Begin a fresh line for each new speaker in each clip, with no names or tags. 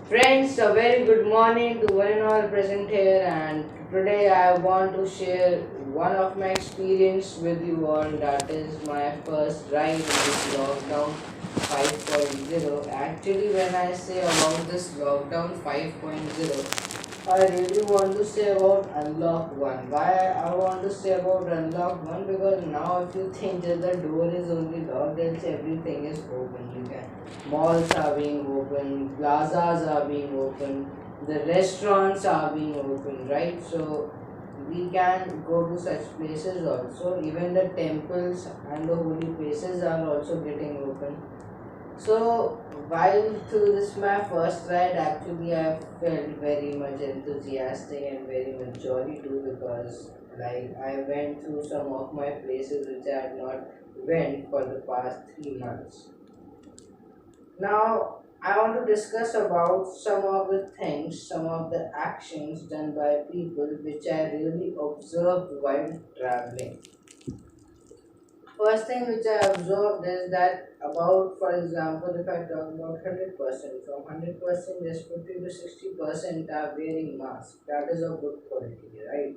Friends, a very good morning to one and all present here, and today I want to share one of my experience with you all. That is my first ride in this lockdown 5.0. Actually, when I say about this lockdown 5.0, I really want to say about Unlock 1. Why I want to say about Unlock 1? Because now if you think that the door is only locked, else everything is open. You can malls are being open, plazas are being open, the restaurants are being open, right? So we can go to such places also. Even the temples and the holy places are also getting open. So while through this my first ride, actually I felt very much enthusiastic and very much jolly too, because like I went through some of my places which I had not went for the past 3 months. Now I want to discuss about some of the things, some of the actions done by people which I really observed while traveling. First thing which I observed is that about, for example, if I talk about 100%, from 100%, just 50 to 60% are wearing masks. That is a good quality, right?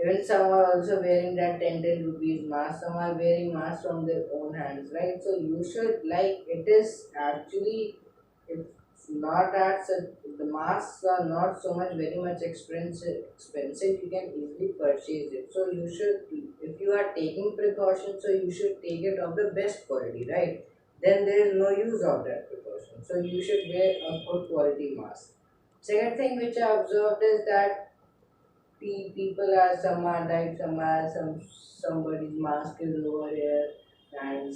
Even some are also wearing that 10 rupees mask, some are wearing masks from their own hands, right? So you should, like, it is actually, it's not that the masks are not so much very much expensive, you can easily purchase it. So you should, if you are taking precautions, so you should take it of the best quality, right? Then there is no use of that precaution. So you should wear a good quality mask. Second thing which I observed is that people are, some are like, somebody's mask is over here, and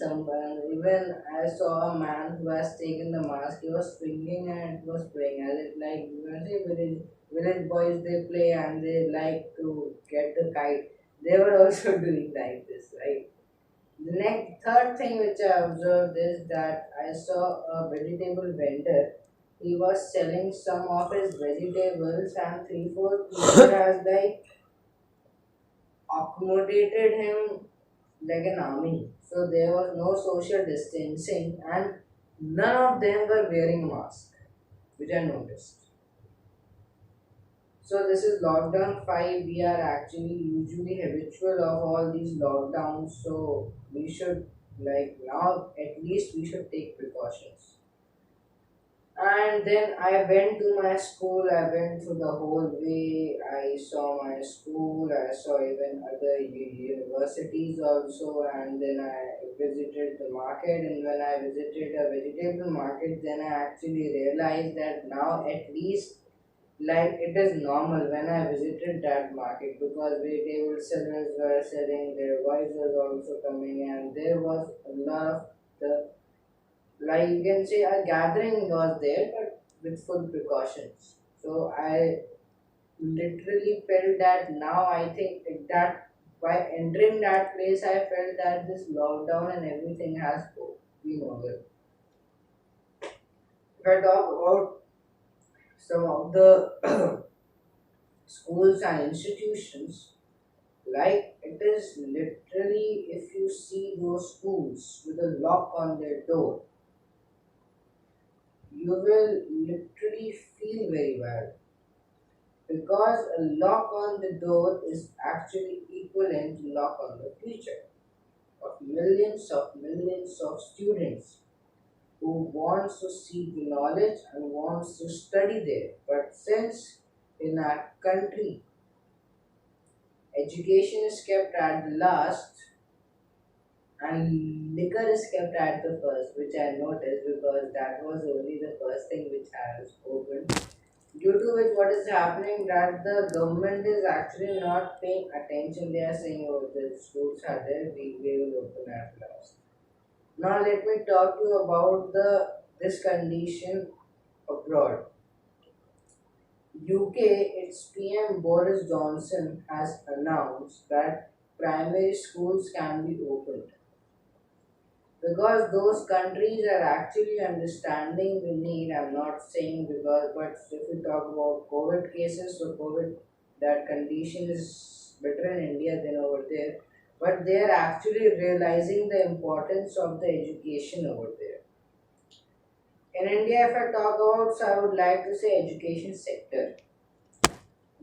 even I saw a man who has taken the mask. He was swinging and it was playing as it, like, you know, say village boys, they play and they like to get the kite. They were also doing like this, right? The next third thing which I observed is that I saw a vegetable vendor. He was selling some of his vegetables, and three, four people has like accommodated him like an army. So there was no social distancing, and none of them were wearing masks, which I noticed. So this is lockdown 5. We are actually usually habitual of all these lockdowns. So we should, like, now at least we should take precautions. And then I went to my school. I went through the whole way. I saw my school. I saw even other universities also. And then I visited the market. And when I visited a vegetable market, then I actually realized that now at least, like, it is normal when I visited that market, because vegetable sellers were selling, their wives was also coming, and there was a lot of the, like, you can say a gathering was there, but with full precautions. So I literally felt that now I think that by entering that place, I felt that this lockdown and everything has been over. If I talk about some of the schools and institutions, like, it is literally, if you see those schools with a lock on their door, you will literally feel very bad, because a lock on the door is actually equivalent to lock on the future of millions of students who wants to seek knowledge and wants to study there. But since in our country education is kept at the last and liquor is kept at the first, which I noticed because that was only the first thing which has opened. Due to which, what is happening, that the government is actually not paying attention. They are saying, "Oh, the schools are there. We will open at last." Now let me talk to you about the this condition abroad. UK, its PM Boris Johnson has announced that primary schools can be opened, because those countries are actually understanding the need. I'm not saying because, but if we talk about COVID cases, so COVID, that condition is better in India than over there, but they are actually realizing the importance of the education over there. In India, if I talk about, so I would like to say education sector.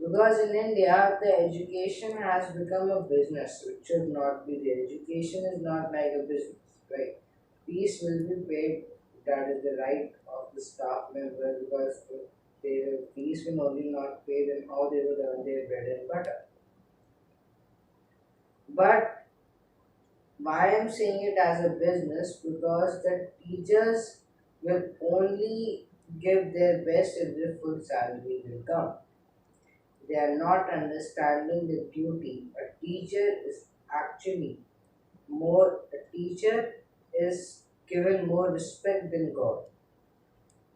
Because in India, the education has become a business, which should not be there. Education is not like a business, right? Fees will be paid, that is the right of the staff member, because if their fees will only not paid, then how they will earn their bread and butter. But why I'm saying it as a business, because the teachers will only give their best if their full salary will come. They are not understanding the duty. A teacher is given more respect than God.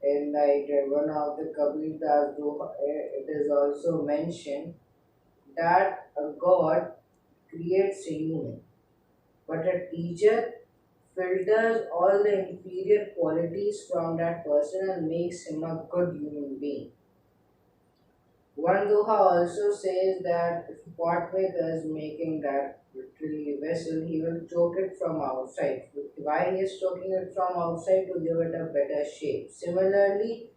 And like one of the Kabir Das Doha, it is also mentioned that a God creates a human, but a teacher filters all the inferior qualities from that person and makes him a good human being. One Doha also says that if potmaker is making that literally vessel, he will choke it from outside. Why he is choking it from outside? To give it a better shape. Similarly,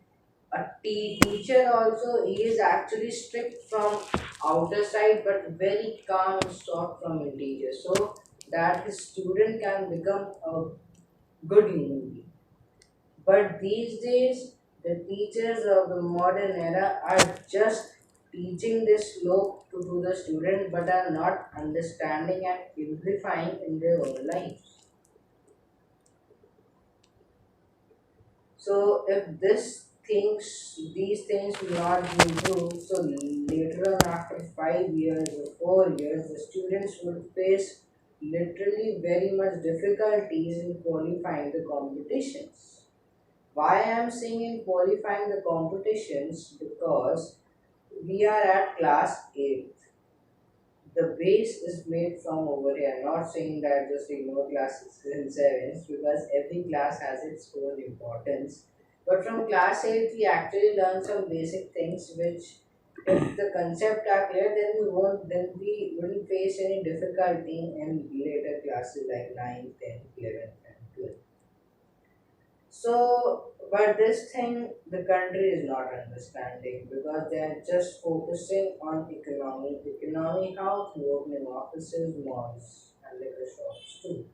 a teacher also, he is actually strict from outer side but very calm and soft from interior, so that his student can become a good human being. But these days, the teachers of the modern era are just teaching this slope to the student but are not understanding and simplifying in their own lives. So if these things will not be improved, so later on after 5 years or 4 years, the students will face literally very much difficulties in qualifying the competitions. Why I am saying in qualifying the competitions? Because we are at class 8. The base is made from over here. Not saying that just ignore class 6 and 7s, because every class has its own importance. But from class 8, we actually learn some basic things which, if the concept are clear, then we wouldn't face any difficulty in later classes like 9, 10, 11, and 12. So, but this thing the country is not understanding, because they are just focusing on economy. Economy how? Through opening offices, malls, and liquor shops too.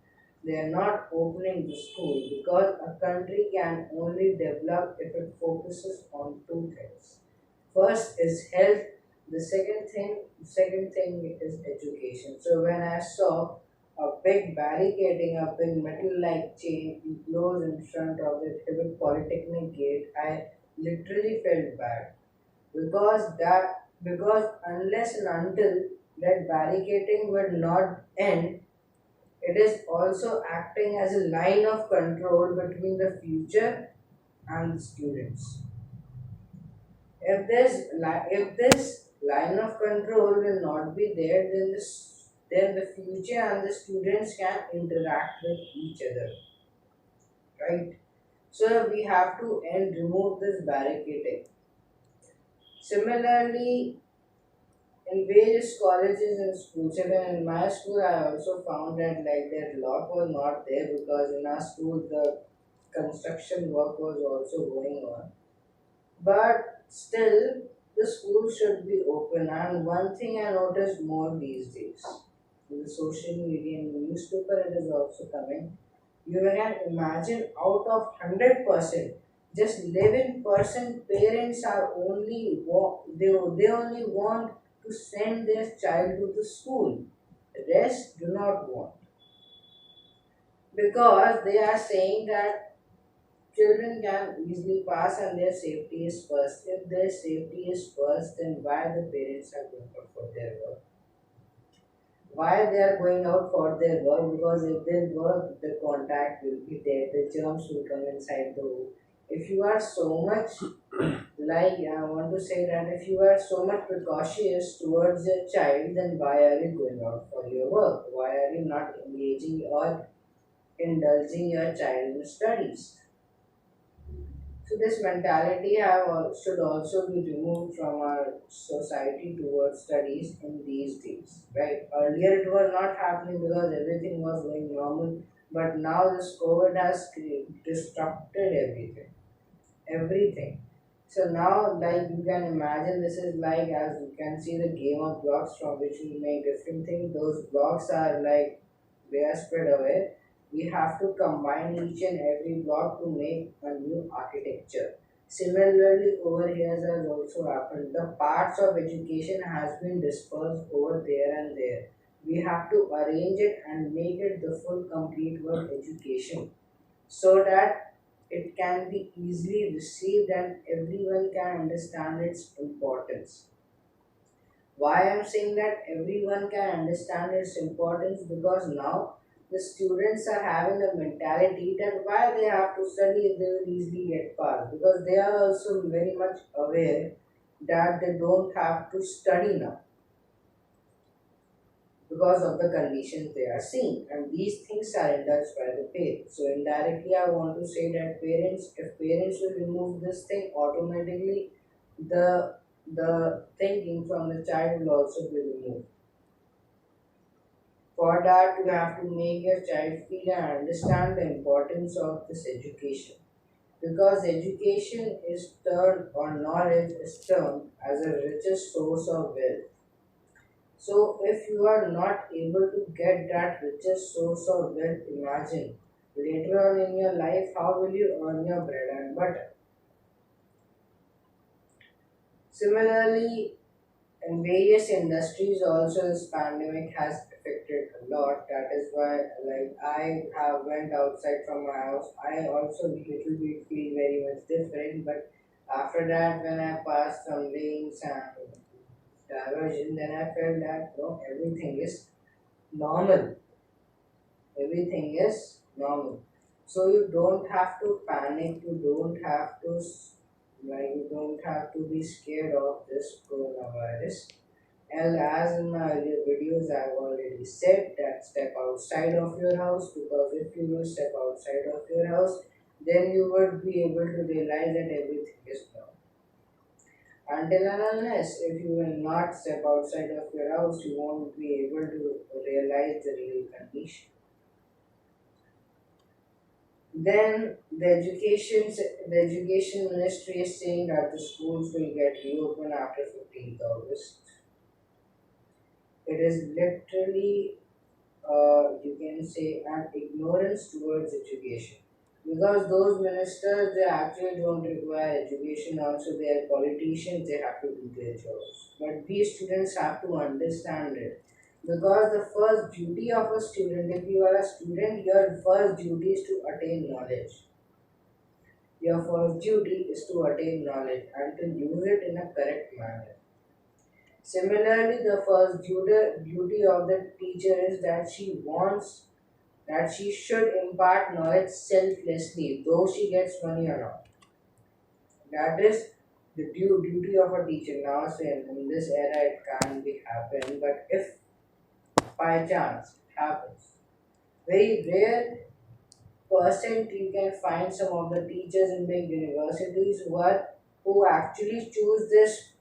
They are not opening the school, because a country can only develop if it focuses on two things. First is health. The second thing is education. So when I saw a big barricading, a big metal-like chain enclosed in front of the Tibet Polytechnic gate, I literally felt bad, because unless and until that barricading will not end, it is also acting as a line of control between the future and the students. If this line of control will not be there, then the future and the students can interact with each other, right? So we have to and remove this barricading. Similarly, in various colleges and schools, even in my school, I also found that like that lot was not there, because in our school the construction work was also going on. But still, the school should be open. And one thing I noticed more these days, in the social media and newspaper, it is also coming. You can imagine, out of 100%, just 11% parents are they only want to send their child to the school. The rest do not want, because they are saying that children can easily pass and their safety is first. If their safety is first, then why the parents are going out for their work? Why they are going out for their work? Because if they work, the contact will be there, the germs will come inside the room. If you are so much, like I want to say that if you are so much precautious towards your child, then why are you going out for your work? Why are you not engaging or indulging your child in studies? So this mentality should also be removed from our society towards studies in these days, right? Earlier it was not happening because everything was going normal, but now this COVID has disrupted everything. everything. So now, like you can imagine, this is like as you can see the game of blocks from which we make different things. Those blocks are like they are spread away. We have to combine each and every block to make a new architecture. Similarly, over here has also happened. The parts of education has been dispersed over there and there. We have to arrange it and make it the full complete word education so that it can be easily received and everyone can understand its importance. Why I'm saying that everyone can understand its importance, because now the students are having a mentality that why they have to study if they will easily get passed, because they are also very much aware that they don't have to study now because of the conditions they are seeing, and these things are indulged by the parents. So indirectly I want to say that parents, if parents will remove this thing, automatically the thinking from the child will also be removed. For that you have to make your child feel and understand the importance of this education, because education is termed, or knowledge is termed, as a richest source of wealth. So, if you are not able to get that richest source of wealth, imagine later on in your life how will you earn your bread and butter. Similarly, in various industries, also this pandemic has affected a lot. That is why, like I have went outside from my house, I also little bit feel very much different. But after that, when I passed some lanes and diversion, then I felt that no, everything is normal. Everything is normal, so you don't have to panic, you don't have to you don't have to be scared of this coronavirus. And as in my earlier videos I've already said that step outside of your house, because if you will step outside of your house, then you would be able to realize that everything is normal. Until and unless if you will not step outside of your house, you won't be able to realize the real condition. Then the education ministry is saying that the schools will get reopened after 15th August. It is literally, you can say, an ignorance towards education. Because those ministers, they actually don't require education, also they are politicians, they have to do their jobs. But these students have to understand it. Because the first duty of a student, if you are a student, your first duty is to attain knowledge. Your first duty is to attain knowledge and to use it in a correct manner. Similarly, the first duty of the teacher is that she should impart knowledge selflessly, though she gets money or not. That is the duty of a teacher. Now, say in this era, it can't be happen, but if by chance it happens, very rare percent you can find some of the teachers in big universities who actually choose this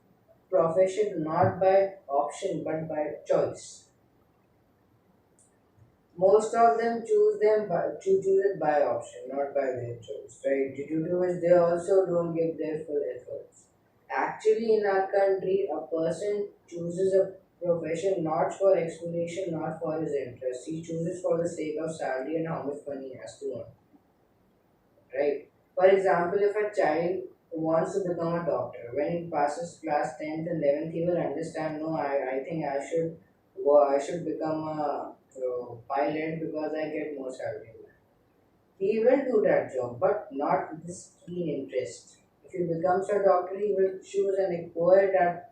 profession not by option but by choice. Most of them choose it by option, not by their choice, right? Due to which they also don't give their full efforts. Actually, in our country, a person chooses a profession not for explanation, not for his interest. He chooses for the sake of salary and how much money he has to earn, right? For example, if a child wants to become a doctor, when he passes class 10th and 11th, he will understand, no, I think I should become a pilot because I get more salary. He will do that job, but not with this keen interest. If he becomes a doctor, he will choose and acquire that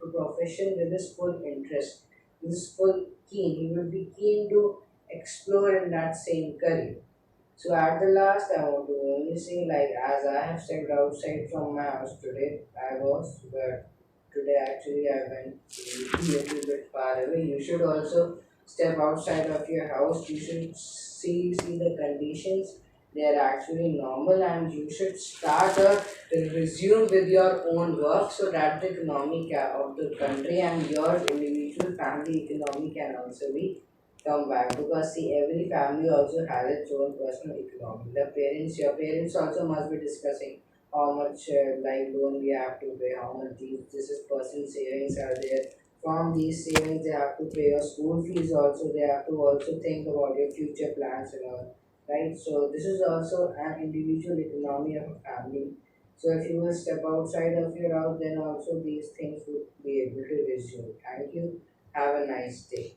profession with his full interest, with his full keen. He will be keen to explore in that same career. So at the last, I want to only say, like, as I have stepped outside from my house today, but today actually I went a little bit far away. You should also step outside of your house. You should see the conditions. They are actually normal, and you should start or resume with your own work so that the economy of the country and your individual family economy can also be come back, because see, every family also has its own personal economy. The parents, your parents also must be discussing how much like loan we have to pay, how much this is person savings are there. From these savings they have to pay your school fees also, they have to also think about your future plans and all, right? So this is also an individual economy of a family. So if you will step outside of your house, then also these things would be able to resume. Thank you. Have a nice day.